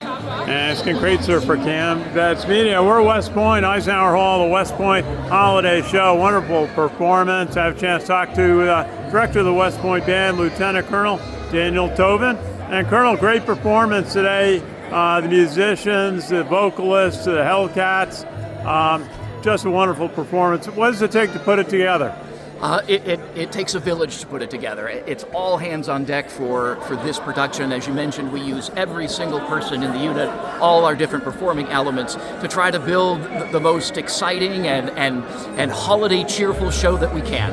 And it's Kraetzer for CaMMVetsMedia. We're at West Point, Eisenhower Hall, the West Point Holiday Show. Wonderful performance. I have a chance to talk to Director of the West Point Band, Lieutenant Colonel Daniel Toven. And Colonel, great performance today. The musicians, the vocalists, the Hellcats. Just a wonderful performance. What does it take to put it together? It takes a village to put it together. It's all hands on deck for this production. As you mentioned, we use every single person in the unit, all our different performing elements, to try to build the most exciting and holiday cheerful show that we can.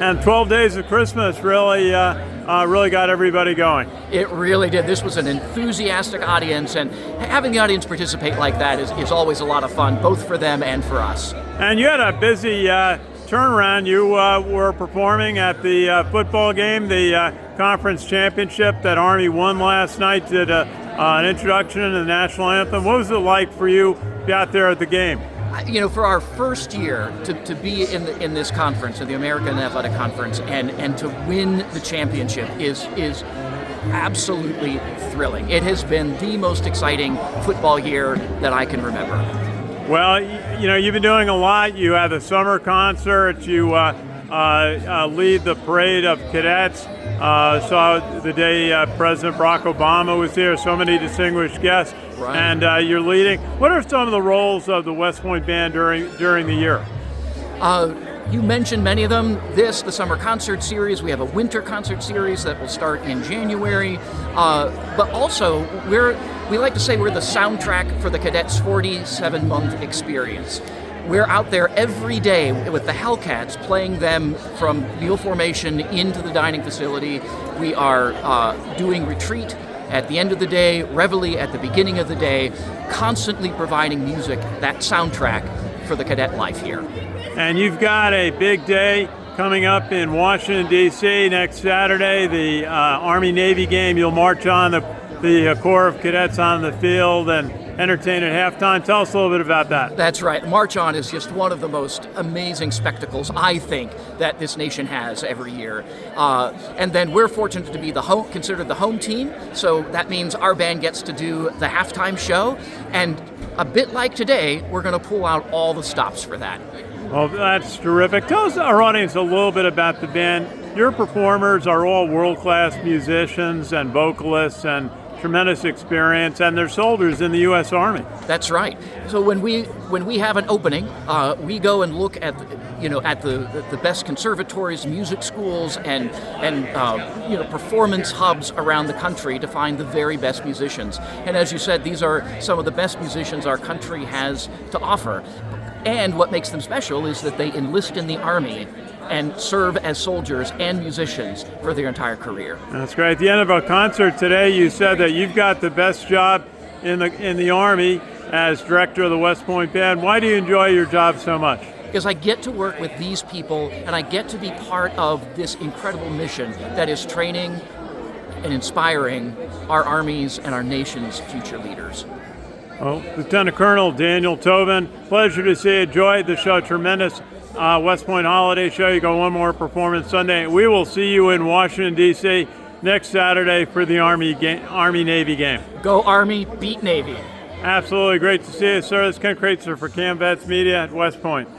And 12 Days of Christmas really got everybody going. It really did. This was an enthusiastic audience, and having the audience participate like that is always a lot of fun, both for them and for us. And you had a busy turnaround. You were performing at the football game, the conference championship that Army won last night, did an introduction to the national anthem. What was it like for you to be out there at the game? You know, for our first year to be in this conference, in the American Athletic Conference, and to win the championship is absolutely thrilling. It has been the most exciting football year that I can remember. Well, you know, you've been doing a lot. You have the summer concert. You lead the parade of cadets. Saw the day President Barack Obama was here. So many distinguished guests. Right. And you're leading. What are some of the roles of the West Point Band during the year? You mentioned many of them. The summer concert series. We have a winter concert series that will start in January. But also, we like to say we're the soundtrack for the cadets' 47-month experience. We're out there every day with the Hellcats, playing them from meal formation into the dining facility. We are doing retreat at the end of the day, reveille at the beginning of the day, constantly providing music, that soundtrack for the cadet life here. And you've got a big day coming up in Washington, D.C. next Saturday, the Army-Navy game. You'll march on the Corps of Cadets on the field and entertain at halftime. Tell us a little bit about that. That's right. March On is just one of the most amazing spectacles, I think, that this nation has every year. And then we're fortunate to be considered the home team, so that means our band gets to do the halftime show. And a bit like today, we're going to pull out all the stops for that. Well, that's terrific. Tell us, our audience, a little bit about the band. Your performers are all world-class musicians and vocalists and tremendous experience, and they're soldiers in the U.S. Army. That's right. So when we have an opening, we go and look at the best conservatories, music schools, and performance hubs around the country to find the very best musicians. And as you said, these are some of the best musicians our country has to offer. And what makes them special is that they enlist in the Army and serve as soldiers and musicians for their entire career. That's great. At the end of our concert today, you said that you've got the best job in the Army as director of the West Point Band. Why do you enjoy your job so much? Because I get to work with these people, and I get to be part of this incredible mission that is training and inspiring our armies and our nation's future leaders. Well, Lieutenant Colonel Daniel Toven, pleasure to see you. Enjoyed the show. Tremendous West Point Holiday Show. You got one more performance Sunday. We will see you in Washington, D.C. next Saturday for the Army-Navy game. Go Army, beat Navy. Absolutely. Great to see you, sir. This is Kraetzer for CaMMVetsMedia at West Point.